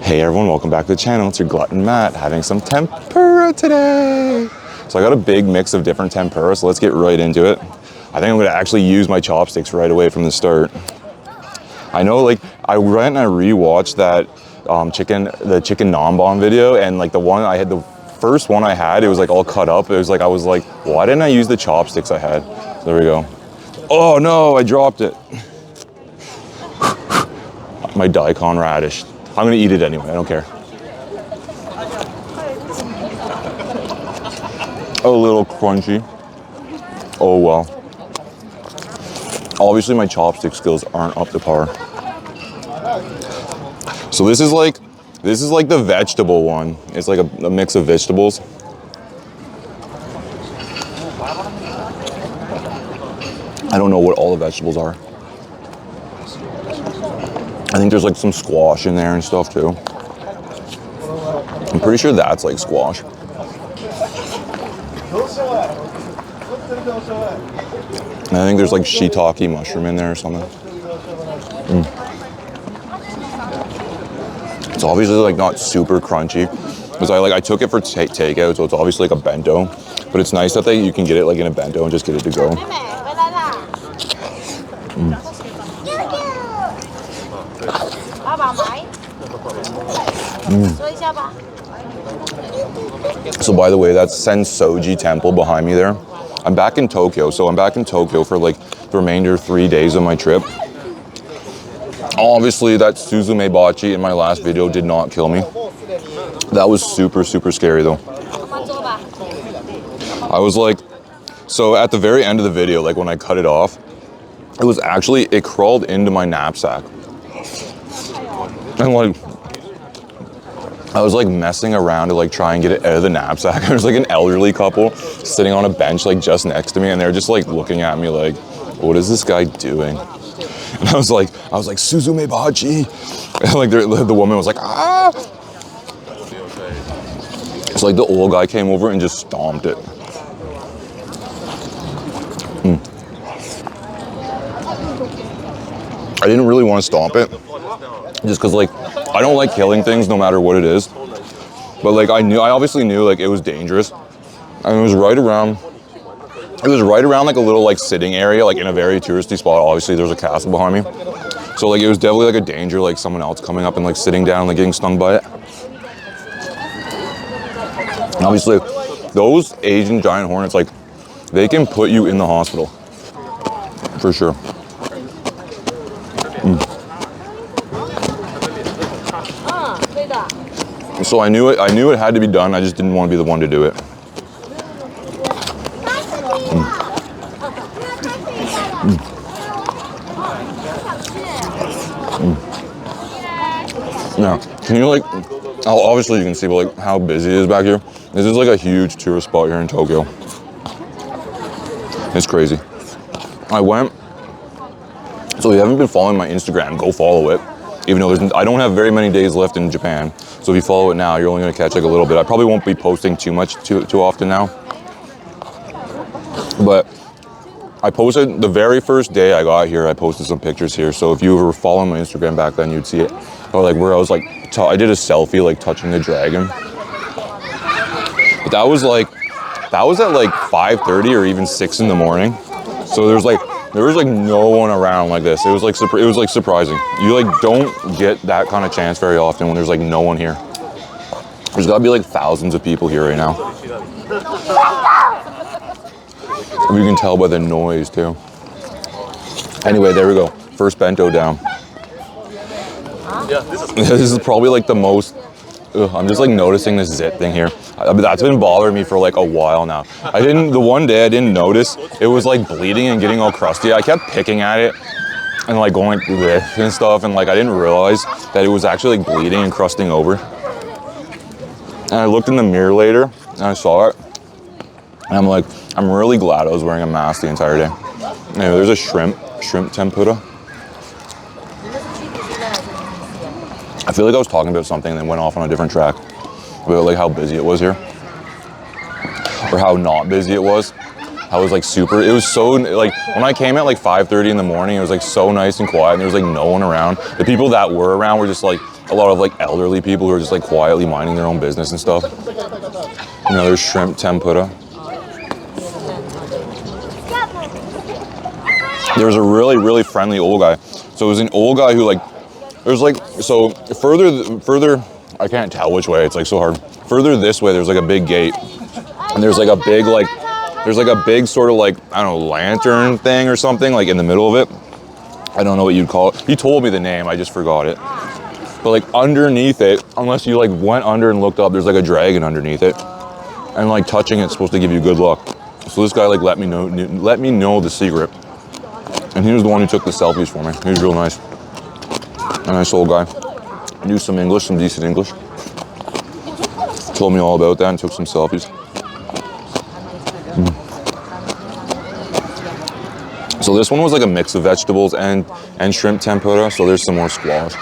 Hey everyone, welcome back to the channel. It's your glutton Matt having some tempura today. So I got a big mix of different tempura, so let's get right into it. I think I'm gonna actually use my chopsticks right away from the start. I know, like, I went and I rewatched that the chicken nanbon video, and like the first one I had, it was like all cut up. It was like, I was like, why didn't I use the chopsticks I had? So there we go. Oh no, I dropped it. My daikon radish. I'm gonna eat it anyway, I don't care. A little crunchy. Oh well. Obviously my chopstick skills aren't up to par. So this is like the vegetable one. It's like a mix of vegetables. I don't know what all the vegetables are. I think there's like some squash in there and stuff too. I'm pretty sure that's like squash. And I think there's like shiitake mushroom in there or something. It's obviously like not super crunchy because I took it for takeout, so it's obviously like a bento. But it's nice that you can get it like in a bento and just get it to go. So by the way, that's Sensoji temple behind me there. I'm back in Tokyo, so I'm back in Tokyo for like the remainder 3 days of my trip. Obviously that Suzume Bachi in my last video did not kill me. That was super, super scary though. I was like, so at the very end of the video, like when I cut it off, it crawled into my knapsack. And like, I was like messing around to like try and get it out of the knapsack. There's like an elderly couple sitting on a bench like just next to me, and they're just like looking at me like, what is this guy doing? And I was like, Suzume Bachi. And like the woman was like, ah. It's like the old guy came over and just stomped it. I didn't really want to stomp it, just because like, I don't like killing things no matter what it is. But like I obviously knew like it was dangerous. And it was right around like a little like sitting area, like in a very touristy spot. Obviously there's a castle behind me. So like it was definitely like a danger, like someone else coming up and like sitting down and like getting stung by it. And obviously those Asian giant hornets, like they can put you in the hospital. For sure. So I knew it had to be done. I just didn't want to be the one to do it. Now, can you like, obviously you can see, but like how busy it is back here. This is like a huge tourist spot here in Tokyo. It's crazy. I went, so if you haven't been following my Instagram, go follow it. Even though I don't have very many days left in Japan. So if you follow it now, you're only gonna catch like a little bit. I probably won't be posting too often now. But I posted, the very first day I got here, I posted some pictures here. So if you were following my Instagram back then, you'd see it. Or like where I was like, I did a selfie like touching the dragon. But that was at like 5:30 or even 6 in the morning. So there was like no one around like this. It was like surprising. You like don't get that kind of chance very often when there's like no one here. There's gotta be like thousands of people here right now. You can tell by the noise too. Anyway, there we go. First bento down. This is probably like the most, I'm just like noticing this zit thing here. That's been bothering me for like a while now. The one day I didn't notice, it was like bleeding and getting all crusty. I kept picking at it and like going like this and stuff, and like I didn't realize that it was actually like bleeding and crusting over. And I looked in the mirror later and I saw it. And I'm like, I'm really glad I was wearing a mask the entire day. Anyway, there's a shrimp tempura. I feel like I was talking about something and then went off on a different track about like how busy it was here, or how not busy it was. I was like it was so, like when I came at like 5:30 in the morning, it was like so nice and quiet and there was like no one around. The people that were around were just like a lot of like elderly people who are just like quietly minding their own business and stuff. Another shrimp tempura. There was a really, really friendly old guy. So it was an old guy who like, there's like, so further, I can't tell which way, it's like so hard. Further this way, there's like a big gate. And there's like a big like, there's like a big sort of like, I don't know, lantern thing or something like in the middle of it. I don't know what you'd call it. He told me the name, I just forgot it. But like underneath it, unless you like went under and looked up, there's like a dragon underneath it. And like touching it's supposed to give you good luck. So this guy like let me know the secret. And he was the one who took the selfies for me. He was real nice. A nice old guy. Knew some English, some decent English. Told me all about that and took some selfies. So this one was like a mix of vegetables and shrimp tempura. So there's some more squash.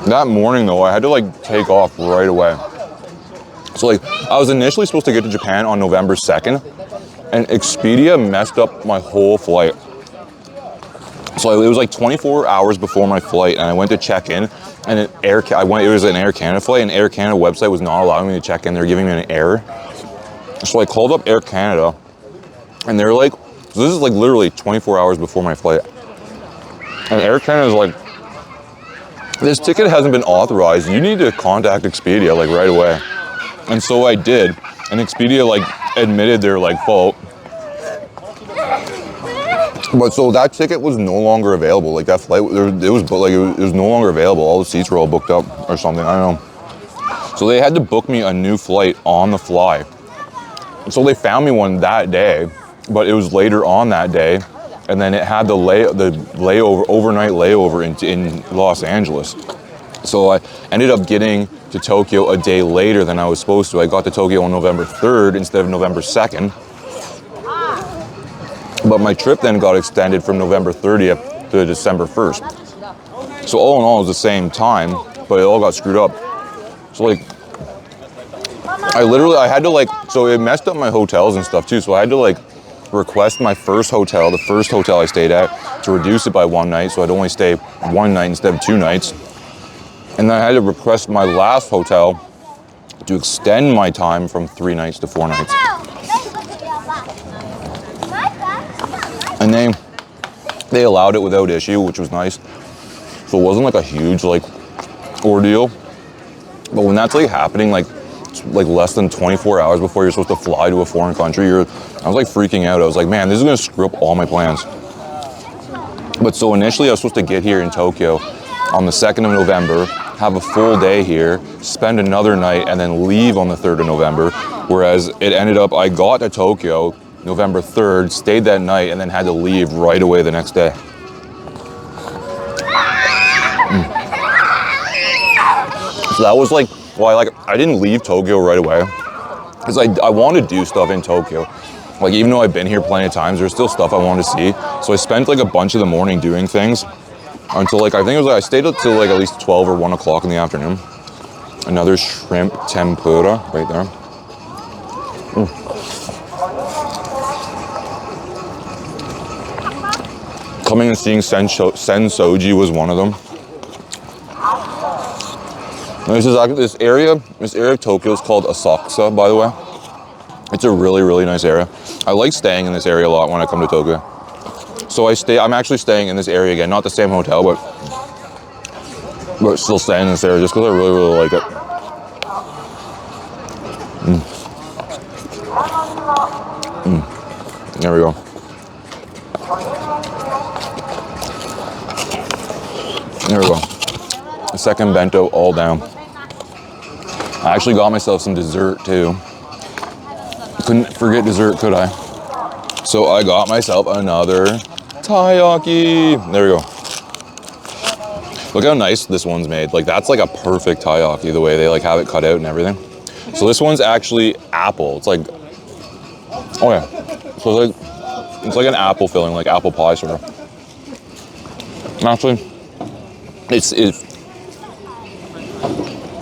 That morning though, I had to like take off right away. So like, I was initially supposed to get to Japan on November 2nd, and Expedia messed up my whole flight. So it was like 24 hours before my flight, and I went to check in, and it was an Air Canada flight, and Air Canada website was not allowing me to check in. They were giving me an error. So I called up Air Canada, and they're like, so this is like literally 24 hours before my flight. And Air Canada is like, this ticket hasn't been authorized. You need to contact Expedia like right away. And so I did, and Expedia like admitted their like fault. But so that ticket was no longer available. Like that flight, it was no longer available. All the seats were all booked up or something. I don't know. So they had to book me a new flight on the fly. So they found me one that day, but it was later on that day, and then it had the overnight layover in Los Angeles. So I ended up getting to Tokyo a day later than I was supposed to. I got to Tokyo on November 3rd instead of November 2nd. But my trip then got extended from November 30th to December 1st. So all in all, it was the same time, but it all got screwed up. So like, I had to like, so it messed up my hotels and stuff too. So I had to like request my first hotel, the first hotel I stayed at, to reduce it by one night. So I'd only stay one night instead of 2 nights. And then I had to request my last hotel to extend my time from 3 nights to 4 nights. And they allowed it without issue, which was nice. So it wasn't like a huge like ordeal. But when that's like happening like less than 24 hours before you're supposed to fly to a foreign country, I was like freaking out. I was like, man, this is gonna screw up all my plans. But so initially I was supposed to get here in Tokyo on the 2nd of November, have a full day here, spend another night, and then leave on the 3rd of November. Whereas it ended up, I got to Tokyo November 3rd, stayed that night, and then had to leave right away the next day. So that was like, well, I didn't leave Tokyo right away, because I want to do stuff in Tokyo. Like, even though I've been here plenty of times, there's still stuff I want to see. So I spent like a bunch of the morning doing things until like, I think it was like, I stayed up till like at least 12 or 1 o'clock in the afternoon. Another shrimp tempura right there. Coming and seeing Sensoji was one of them. And this area of Tokyo is called Asakusa, by the way. It's a really, really nice area. I like staying in this area a lot when I come to Tokyo. So I'm actually staying in this area again, not the same hotel, but still staying in this area just because I really, really like it. There we go. There we go. The second bento all down. I actually got myself some dessert too. Couldn't forget dessert, could I? So I got myself another taiyaki. There we go. Look how nice this one's made. Like, that's like a perfect taiyaki, the way they like have it cut out and everything. So this one's actually apple. It's like, oh yeah. So it's like an apple filling, like apple pie sort of. Actually,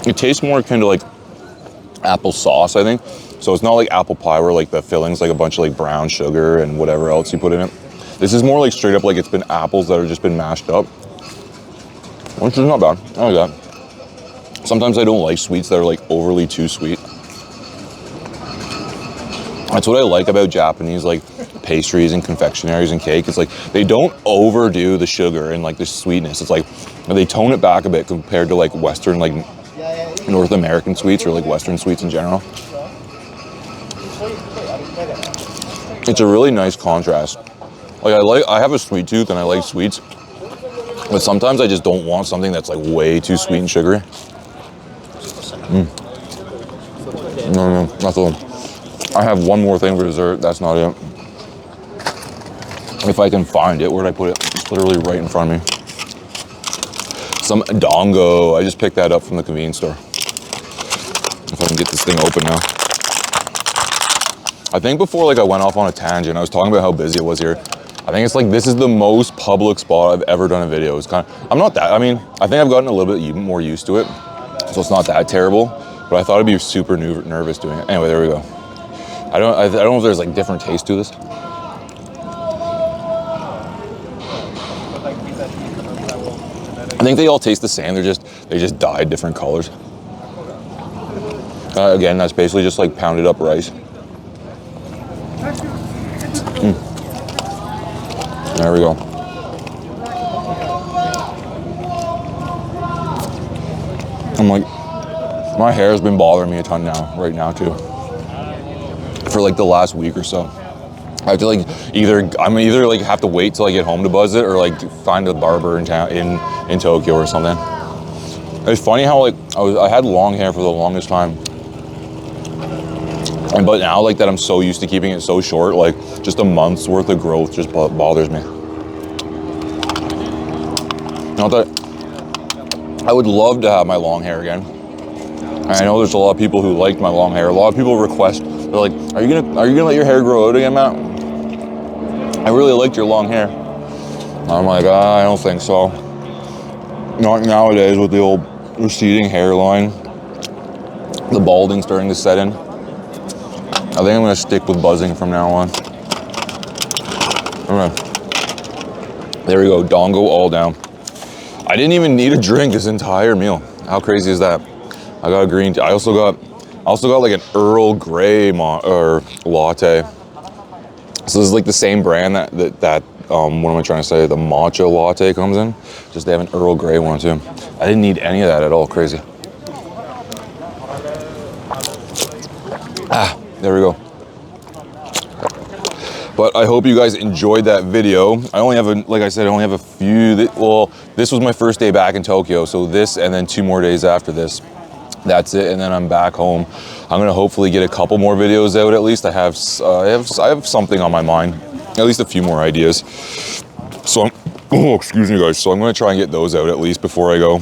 it tastes more akin to like apple sauce, I think. So it's not like apple pie where like the filling's like a bunch of like brown sugar and whatever else you put in it. This is more like straight up like it's been apples that have just been mashed up. Which is not bad. I like that. Sometimes I don't like sweets that are like overly too sweet. That's what I like about Japanese like pastries and confectionaries and cake. It's like they don't overdo the sugar and like the sweetness. It's like they tone it back a bit compared to like Western, like North American sweets or like Western sweets in general. It's a really nice contrast. Like I have a sweet tooth and I like sweets, but sometimes I just don't want something that's like way too sweet and sugary. No, that's all. I have one more thing for dessert. That's not it. If I can find it, where'd I put it? It's literally right in front of me. Some dongo. I just picked that up from the convenience store. If I can get this thing open now. I think before like I went off on a tangent, I was talking about how busy it was here. I think it's like this is the most public spot I've ever done a video. It's kind of, I'm not that, I mean, I think I've gotten a little bit more used to it, so it's not that terrible, but I thought I'd be super nervous doing it. Anyway, there we go. I don't know if there's like different taste to this. I think they all taste the same. They just dyed different colors. Again, that's basically just like pounded up rice. There we go. I'm like, my hair has been bothering me a ton right now too. For like the last week or so. I have to like either like have to wait till I get home to buzz it or like find a barber in town in Tokyo or something. It's funny how like I had long hair for the longest time. But now like that I'm so used to keeping it so short, like just a month's worth of growth just bothers me. Not that I would love to have my long hair again. And I know there's a lot of people who liked my long hair. A lot of people request, they're like, are you gonna let your hair grow out again, Matt? I really liked your long hair. I'm like, I don't think so. Not nowadays with the old receding hairline, the balding starting to set in. I think I'm gonna stick with buzzing from now on. All right. There we go, dongo all down. I didn't even need a drink this entire meal. How crazy is that? I got a green tea. I also got like an Earl Grey latte. So this is like the same brand that what am I trying to say? The matcha latte comes in. Just they have an Earl Grey one too. I didn't need any of that at all. Crazy. There we go. But I hope you guys enjoyed that video. Like I said, I only have a few. Well, this was my first day back in Tokyo, so this and then 2 more days after this. That's it, and then I'm back home. I'm gonna hopefully get a couple more videos out at least. I have something on my mind, at least a few more ideas. So, excuse me guys. So I'm gonna try and get those out at least before I go.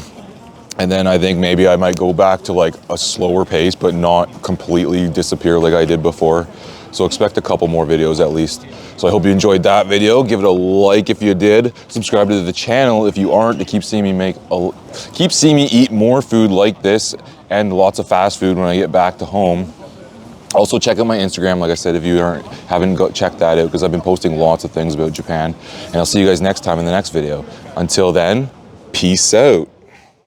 And then I think maybe I might go back to like a slower pace, but not completely disappear like I did before. So expect a couple more videos at least. So I hope you enjoyed that video. Give it a like if you did. Subscribe to the channel if you aren't, to keep seeing me eat more food like this and lots of fast food when I get back to home. Also check out my Instagram, like I said, if you haven't checked that out, because I've been posting lots of things about Japan. And I'll see you guys next time in the next video. Until then, peace out.